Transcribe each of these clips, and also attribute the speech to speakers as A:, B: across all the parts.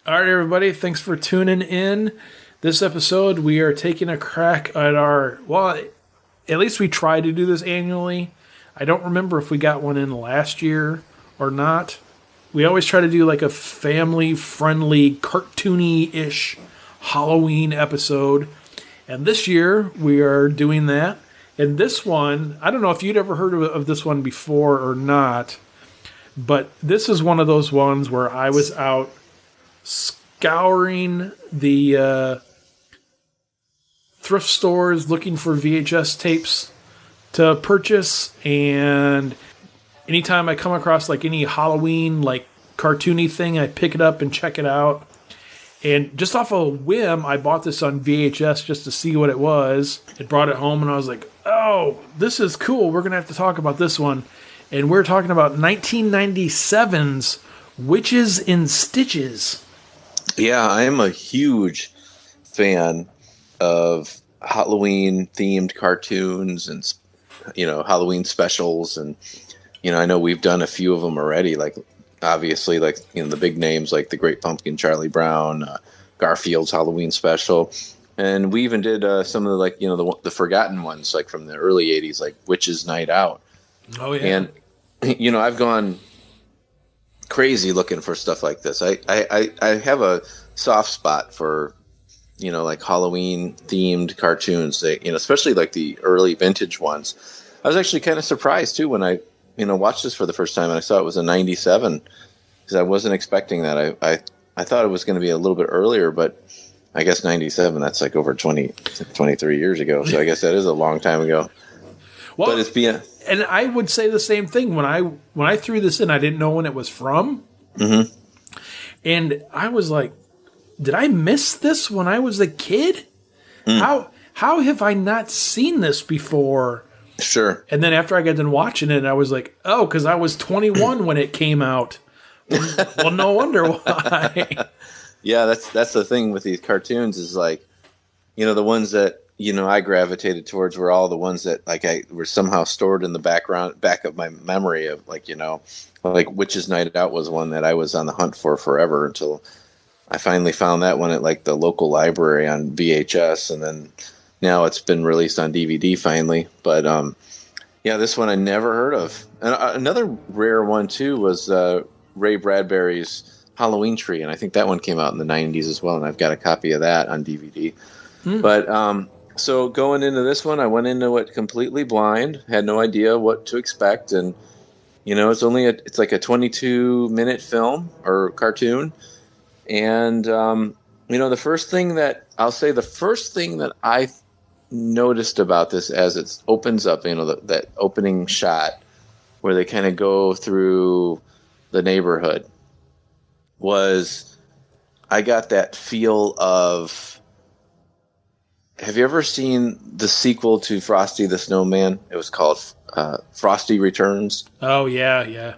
A: All right, everybody. Thanks for tuning in. This episode, we are taking a crack at at least we try to do this annually. I don't remember if we got one in last year or not. We always try to do like a family friendly, cartoony ish Halloween episode. And this year, we are doing that. And this one, I don't know if you'd ever heard of this one before or not, but this is one of those ones where I was out scouring the thrift stores looking for VHS tapes to purchase, and anytime I come across like any Halloween like cartoony thing, I pick it up and check it out. And just off a whim, I bought this on VHS just to see what it was. It brought it home, and I was like, oh, this is cool. We're going to have to talk about this one. And we're talking about 1997's Witches in Stitches.
B: Yeah, I am a huge fan of Halloween-themed cartoons and, Halloween specials. And, I know we've done a few of them already, like, obviously, like, the big names like The Great Pumpkin, Charlie Brown, Garfield's Halloween special. And we even did some of the forgotten ones, like from the early 80s, like Witch's Night Out.
A: Oh, yeah.
B: And, I've gone crazy looking for stuff like this. I have a soft spot for, like Halloween themed cartoons, especially like the early vintage ones. I was actually kind of surprised too when I, watched this for the first time and I saw it was a 97 because I wasn't expecting that. I thought it was going to be a little bit earlier, but I guess 97, that's like over 23 years ago. So I guess that is a long time ago.
A: Well,
B: but it's been,
A: and I would say the same thing when I threw this in. I didn't know when it was from, and I was like, "Did I miss this when I was a kid? How have I not seen this before?"
B: Sure.
A: And then after I got done watching it, I was like, "Oh, because I was 21 when it came out." Well, no wonder why.
B: Yeah, that's the thing with these cartoons is like, the ones that I gravitated towards were all the ones that like I were somehow stored in the back of my memory of like Witch's Night Out was one that I was on the hunt for forever until I finally found that one at like the local library on VHS, and then now it's been released on DVD finally. But yeah, this one I never heard of. And another rare one too was Ray Bradbury's Halloween Tree, and I think that one came out in the 90s as well, and I've got a copy of that on DVD. But so going into this one, I went into it completely blind, had no idea what to expect, and it's like a 22-minute film or cartoon, and the first thing that I noticed about this as it opens up, that opening shot where they kind of go through the neighborhood, was I got that feel of. Have you ever seen the sequel to Frosty the Snowman? It was called Frosty Returns.
A: Oh, yeah.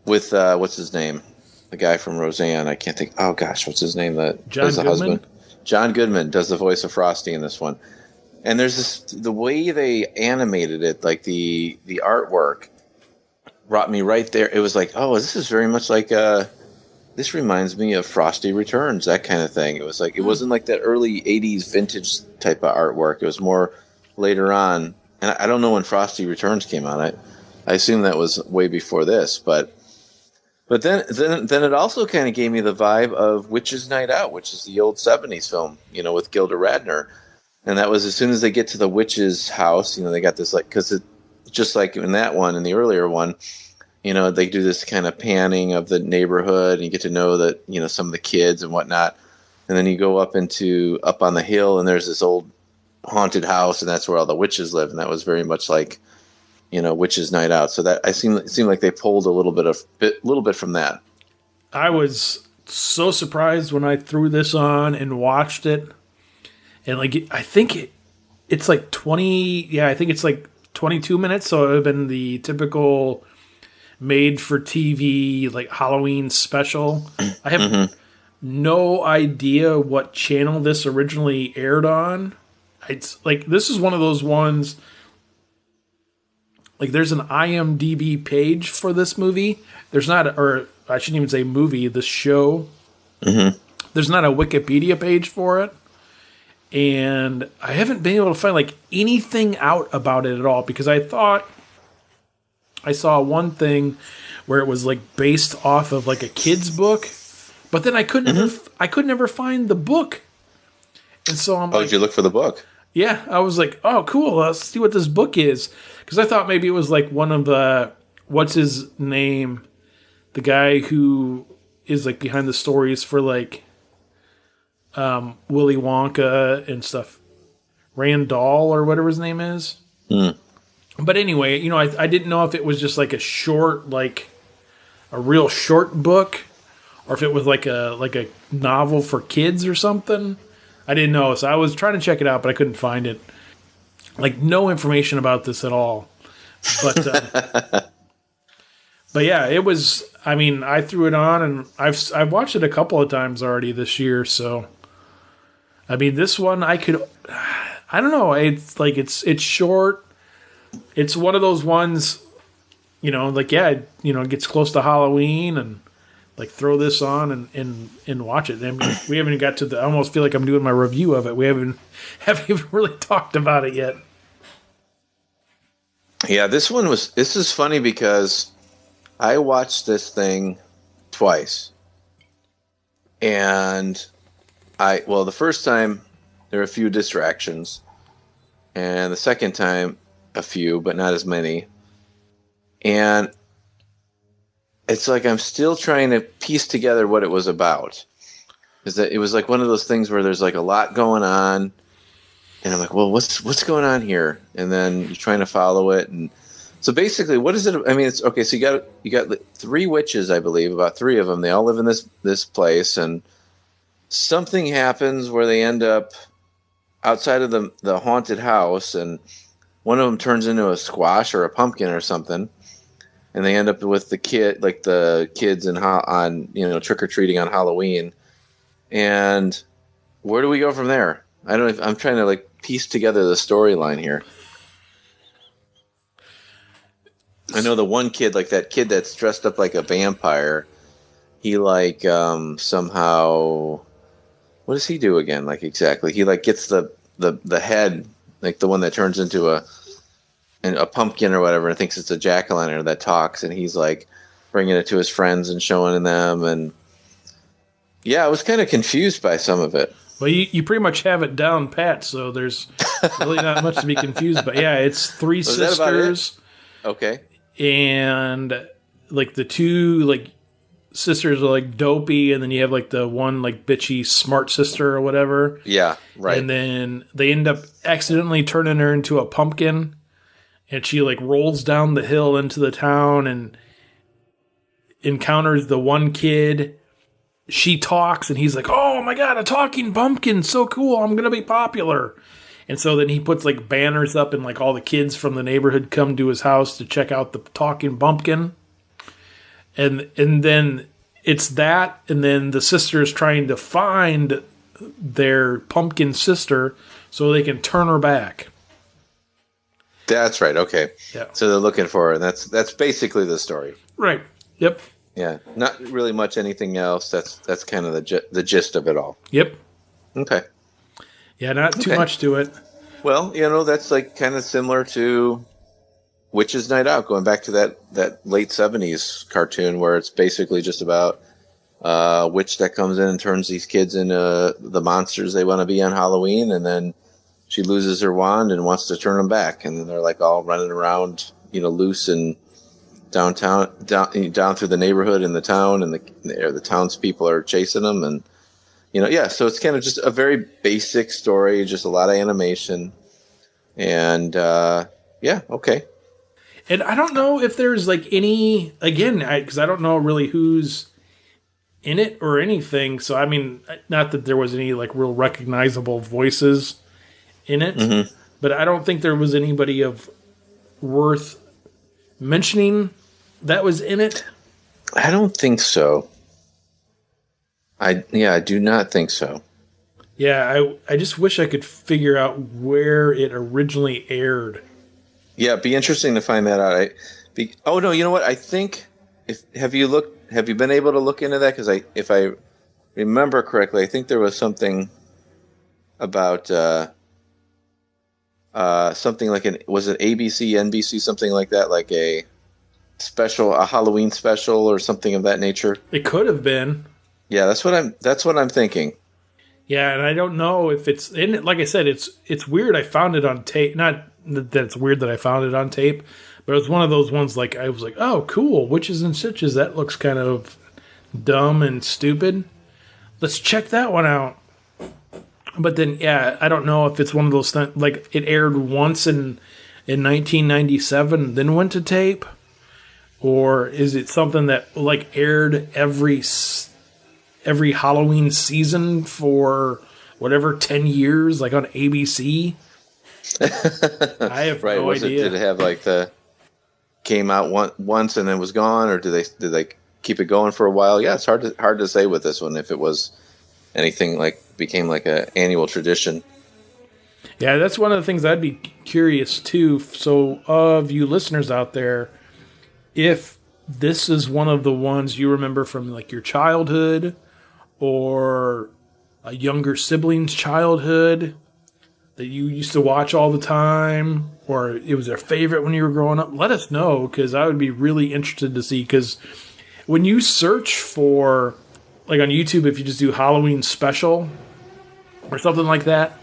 B: With, what's his name? The guy from Roseanne. I can't think. Oh, gosh, what's his name?
A: John Goodman?
B: Husband. John Goodman does the voice of Frosty in this one. And there's the way they animated it, like the artwork, brought me right there. It was like, oh, this is very much like this reminds me of Frosty Returns, that kind of thing. It was like, it wasn't like that early 80s vintage type of artwork. It was more later on. And I don't know when Frosty Returns came out. I assume that was way before this. But then it also kind of gave me the vibe of Witch's Night Out, which is the old 70s film, with Gilda Radner. And that was as soon as they get to the witch's house, they got this like, because it just like in that one, in the earlier one, they do this kind of panning of the neighborhood, and you get to know that, some of the kids and whatnot. And then you go up on the hill, and there's this old haunted house, and that's where all the witches live. And that was very much like, Witch's Night Out. So that it seemed like they pulled a little bit from that.
A: I was so surprised when I threw this on and watched it. And I think it's like 20. Yeah, I think it's like 22 minutes. So it would have been the typical made for TV like Halloween special. I have no idea what channel this originally aired on. It's like, this is one of those ones, like there's an IMDb page for this movie. There's not, or I shouldn't even say movie, the show. there's not a Wikipedia page for it. And I haven't been able to find like anything out about it at all because I thought I saw one thing where it was like based off of like a kid's book, but then I could never find the book. And so I'm like,
B: did you look for the book?
A: Yeah, I was like, oh, cool. Let's see what this book is. Because I thought maybe it was like one of the, what's his name? The guy who is like behind the stories for like Willy Wonka and stuff. Randall or whatever his name is.
B: Mm.
A: But anyway, you know, I didn't know if it was just like a short, like a real short book, or if it was like a novel for kids or something. I didn't know, so I was trying to check it out, but I couldn't find it. Like no information about this at all. But but yeah, it was. I mean, I threw it on, and I've watched it a couple of times already this year. So, I mean, this one I could. I don't know. It's like it's short. It's one of those ones, you know, like yeah, you know, it gets close to Halloween and like throw this on and watch it. I mean, we haven't got to the. I almost feel like I'm doing my review of it. We haven't even really talked about it yet.
B: Yeah, this is funny because I watched this thing twice. And the first time there were a few distractions. And the second time a few, but not as many. And it's like I'm still trying to piece together what it was about. Is that it was like one of those things where there's like a lot going on. And I'm like, well, what's going on here? And then you're trying to follow it, and so basically, what is it? I mean, it's okay. So you got 3 witches, I believe, about 3 of them. They all live in this place, and something happens where they end up outside of the haunted house, and one of them turns into a squash or a pumpkin or something, and they end up with the kids on trick or treating on Halloween. And where do we go from there? I don't know. I'm trying to like piece together the storyline here. I know the one kid, like that kid that's dressed up like a vampire, he like somehow, what does he do again? Like exactly, he like gets the head, like the one that turns into a pumpkin or whatever, and thinks it's a jack-o'-lantern that talks, and he's like bringing it to his friends and showing them, and yeah, I was kind of confused by some of it.
A: Well, you pretty much have it down pat, so there's really not much to be confused. But yeah, it's 3 sisters.
B: Okay.
A: And like the 2 like sisters are like dopey, and then you have like the one like bitchy smart sister or whatever.
B: Yeah, right.
A: And then they end up accidentally turning her into a pumpkin, and she like rolls down the hill into the town and encounters the one kid. She talks, and he's like, "Oh my god, a talking pumpkin! So cool! I'm gonna be popular." And so then he puts like banners up, and like all the kids from the neighborhood come to his house to check out the talking pumpkin. And then it's that, and then the sisters trying to find their pumpkin sister so they can turn her back.
B: That's right. Okay.
A: Yeah.
B: So they're looking for her, and that's basically the story.
A: Right. Yep.
B: Yeah. Not really much anything else. That's kind of the gist of it all.
A: Yep.
B: Okay.
A: Yeah, not too much to it.
B: Well, that's like kind of similar to Witch's Night Out, going back to that late 70s cartoon where it's basically just about a witch that comes in and turns these kids into the monsters they want to be on Halloween, and then she loses her wand and wants to turn them back, and then they're like all running around, loose and downtown, down through the neighborhood in the town, and the townspeople are chasing them, and so it's kind of just a very basic story, just a lot of animation, and okay.
A: And I don't know if there's like any, again, because I don't know really who's in it or anything. So I mean, not that there was any like real recognizable voices in it, but I don't think there was anybody of worth mentioning that was in it.
B: I don't think so. I do not think so.
A: Yeah, I just wish I could figure out where it originally aired.
B: Yeah, it'd be interesting to find that out. No, you know what? I think have you been able to look into that? Because if I remember correctly, I think there was something about something like was it ABC, NBC, something like that, like a Halloween special or something of that nature.
A: It could have been.
B: Yeah, that's what I'm thinking.
A: Yeah, and I don't know if it's in it. Like I said, it's weird. I found it on tape. Not that it's weird that I found it on tape, but it was one of those ones. Like I was like, oh, cool, witches and stitches. That looks kind of dumb and stupid. Let's check that one out. But then, yeah, I don't know if it's one of those things. Like it aired once in 1997, then went to tape, or is it something that like aired every Halloween season for whatever 10 years, like on ABC. I have
B: Right?
A: no idea.
B: Did it have like came out once and then was gone, or did they keep it going for a while? Yeah, it's hard to say with this one if it was anything like became like a annual tradition.
A: Yeah, that's one of the things I'd be curious too. So, of you listeners out there, if this is one of the ones you remember from like your childhood or a younger sibling's childhood that you used to watch all the time, or it was their favorite when you were growing up, let us know, because I would be really interested to see. Because when you search for, like on YouTube, if you just do Halloween special or something like that,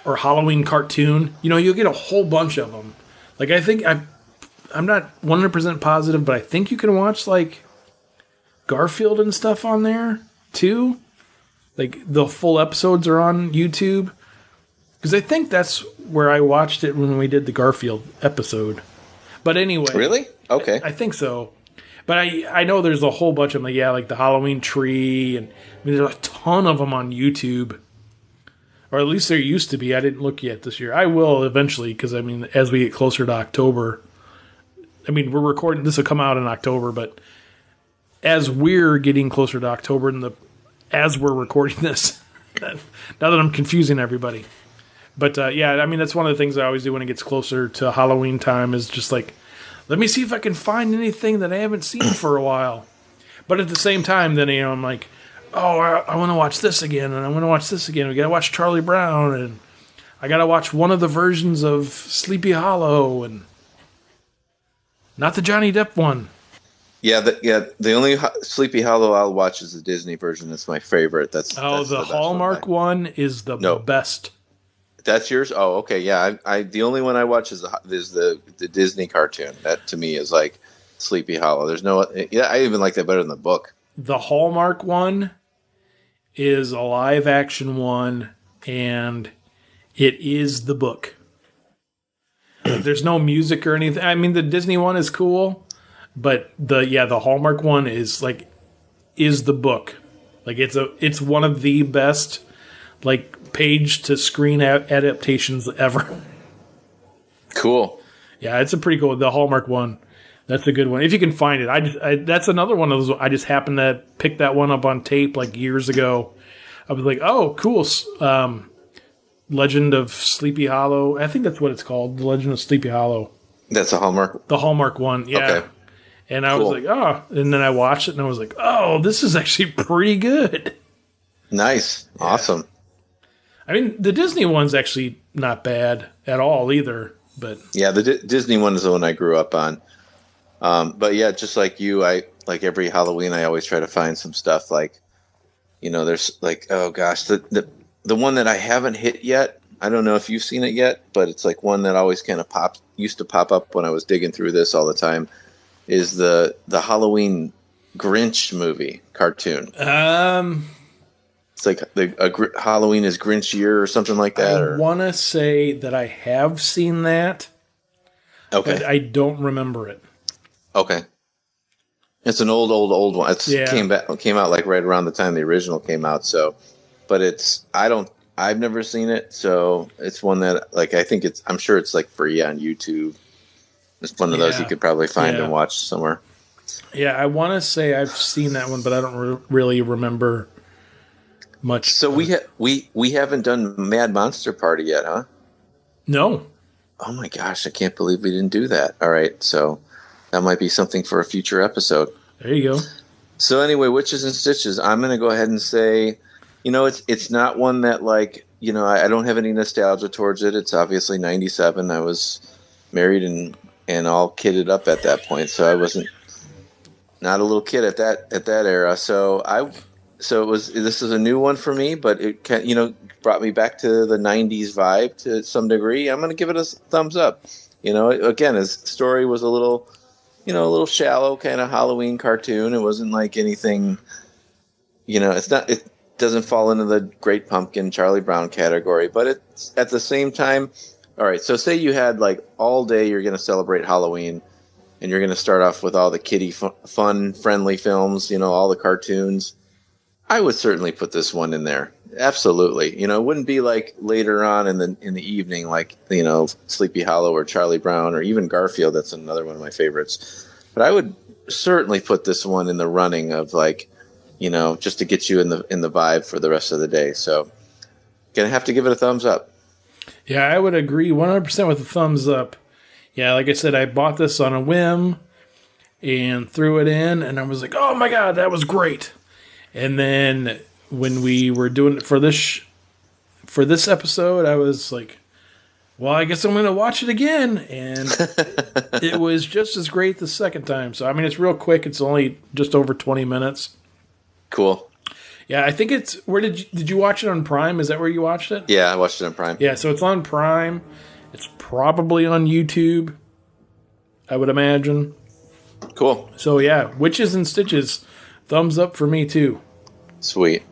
A: or Halloween cartoon, you'll get a whole bunch of them. Like I think I'm not 100% positive, but I think you can watch like Garfield and stuff on there too. Like the full episodes are on YouTube. Because I think that's where I watched it when we did the Garfield episode. But anyway.
B: Really? Okay.
A: I think so. But I know there's a whole bunch of them. Like the Halloween tree. And I mean, there's a ton of them on YouTube. Or at least there used to be. I didn't look yet this year. I will eventually, because I mean, as we get closer to October. I mean, we're recording. This will come out in October, but as we're getting closer to October, as we're recording this, now that I'm confusing everybody. But yeah, I mean, that's one of the things I always do when it gets closer to Halloween time is just like, let me see if I can find anything that I haven't seen for a while. But at the same time, then, I'm like, oh, I want to watch this again, and I want to watch this again. We got to watch Charlie Brown, and I got to watch one of the versions of Sleepy Hollow, and not the Johnny Depp one.
B: Yeah, the only Sleepy Hollow I'll watch is the Disney version. That's my favorite. That's
A: the Hallmark one is the best.
B: That's yours? Oh, okay. Yeah, I the only one I watch is the Disney cartoon. That to me is like Sleepy Hollow. There's no. Yeah, I even like that better than the book.
A: The Hallmark one is a live action one, and it is the book. There's no music or anything. I mean, the Disney one is cool, but the Hallmark one is the book. Like it's one of the best like page to screen adaptations ever.
B: Cool.
A: Yeah, it's a pretty cool. The Hallmark one, that's a good one if you can find it. I that's another one of those. I just happened to pick that one up on tape like years ago. I was like, oh, cool. Legend of Sleepy Hollow. I think that's what it's called. The Legend of Sleepy Hollow.
B: That's a Hallmark.
A: The Hallmark one. Yeah. Okay. And I was like, oh, and then I watched it and I was like, oh, this is actually pretty good.
B: Nice. Yeah. Awesome.
A: I mean, the Disney one's actually not bad at all either. But
B: yeah, the Disney one is the one I grew up on. But yeah, just like you, I like every Halloween, I always try to find some stuff like, there's like, oh gosh, the one that I haven't hit yet. I don't know if you've seen it yet, but it's like one that always kind of used to pop up when I was digging through this all the time. Is the Halloween Grinch movie cartoon? It's like Halloween is Grinchier or something like that.
A: I want to say that I have seen that.
B: Okay.
A: But I don't remember it.
B: Okay. It's an old one. Came out like right around the time the original came out. So, but I've never seen it. So it's one that like, I'm sure it's like free on YouTube. It's one of those you could probably find and watch somewhere.
A: Yeah. I want to say I've seen that one, but I don't really remember much.
B: So we haven't done Mad Monster Party yet, huh?
A: No.
B: Oh my gosh, I can't believe we didn't do that. All right, so that might be something for a future episode.
A: There you go.
B: So anyway, Witches and Stitches. I'm going to go ahead and say, it's not one that like, I don't have any nostalgia towards it. It's obviously 97. I was married and all kidded up at that point, so I wasn't not a little kid at that era. So it was this is a new one for me, but it brought me back to the 90s vibe to some degree. I'm going to give it a thumbs up. Again, his story was a little shallow kind of Halloween cartoon. It wasn't like anything, it doesn't fall into the Great Pumpkin, Charlie Brown category, but it's at the same time. All right, so say you had like all day you're going to celebrate Halloween and you're going to start off with all the kiddie fun, friendly films, all the cartoons. I would certainly put this one in there. Absolutely. It wouldn't be like later on in the evening, like, Sleepy Hollow or Charlie Brown or even Garfield. That's another one of my favorites. But I would certainly put this one in the running of like, just to get you in the vibe for the rest of the day. So gonna have to give it a thumbs up.
A: Yeah, I would agree 100% with the thumbs up. Yeah, like I said, I bought this on a whim and threw it in, and I was like, oh my God, that was great. And then when we were doing it for this episode, I was like, well, I guess I'm going to watch it again. And it was just as great the second time. So, I mean, it's real quick. It's only just over 20 minutes.
B: Cool.
A: Yeah, I think it's, where did you watch it on Prime? Is that where you watched it?
B: Yeah, I watched it on Prime.
A: Yeah, so it's on Prime. It's probably on YouTube, I would imagine.
B: Cool.
A: So, yeah, Witches and Stitches, thumbs up for me, too.
B: Sweet.